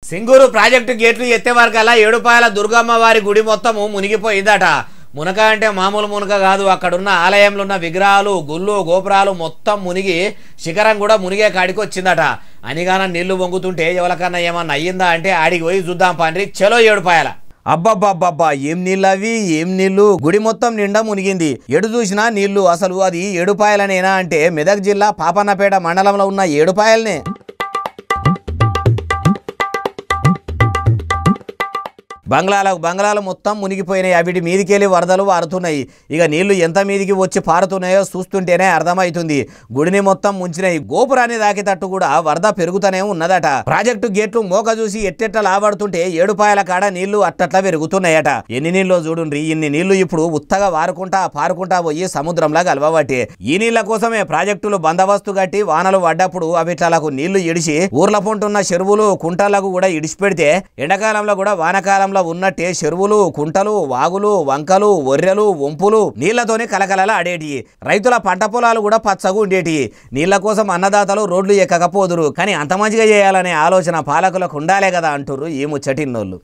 Singur project గేట్లు ఎత్తే వరకల్లా ఏడుపాయల దుర్గమ్మ వారి గుడి మొత్తము మునిగిపోయిందట. మునక అంటే మామూలు మునక కాదు, అక్కడున్న ఆలయంలో ఉన్న విగ్రహాలు గుళ్ళు గోపురాలు మొత్తం మునిగి శిఖరం కూడా మునిగే కాడికి వచ్చిందట. అనిగాన నీళ్లు వంగుతుంటే ఎవరికన్నా ఏమన్నా అయ్యిందా అంటే ఆడికి పోయి చూద్దాం పండ్రి, చలో ఏడుపాయల. అబ్బబ్బబ్బబ్బా, ఏం నీళ్ళు అవి, ఏం నీళ్లు! గుడి మొత్తం నిండా మునిగింది, ఎడు చూసినా నీళ్లు. అసలు అది ఏడుపాయలనేనా అంటే మెదక్ జిల్లా పాపన్నపేట మండలంలో ఉన్న ఏడుపాయలనే. బంగ్లాలు మొత్తం మునిగిపోయినాయి. అవిటి మీదికెళ్ళి వరదలు వారుతున్నాయి. ఇక నీళ్లు ఎంత మీదికి వచ్చి పారుతున్నాయో చూస్తుంటేనే అర్థమవుతుంది. గుడిని మొత్తం ముంచినాయి. గోపురాన్ని దాకేటట్టు కూడా వరద పెరుగుతూనే ఉన్నదట. ప్రాజెక్టు గేట్లు మోక చూసి ఎట్టెట్ల లాబడుతుంటే ఏడుపాయల కాడ నీళ్లు అట్టట్లా పెరుగుతున్నాయట. ఎన్ని నీళ్ళు చూడుండ్రి, ఇన్ని నీళ్లు ఇప్పుడు ఉత్తగా పారుకుంటా పోయి సముద్రంలా కలవబట్టి. ఈ నీళ్ల కోసమే ప్రాజెక్టులు బందోబస్తు కట్టి వానలు పడ్డప్పుడు అవిట్లకు నీళ్లు ఇడిచి ఊర్ల పొంటున్న చెరువులు కుంటలకు కూడా ఇడిచిపెడితే ఎండాకాలంలో కూడా వానకాలంలో ఉన్నట్టే చెరువులు కుంటలు వాగులు వంకలు ఒర్రెలు వంపులు నీళ్లతోనే కలకలలా ఆడేటి. రైతుల పంట పొలాలు కూడా పచ్చగా ఉండేటి. నీళ్ల కోసం అన్నదాతలు రోడ్లు ఎక్కకపోదురు. కానీ అంత మంచిగా చేయాలనే ఆలోచన పాలకులకు ఉండాలే కదా అంటుర్రు ఈ ముచ్చటిన్నోళ్ళు.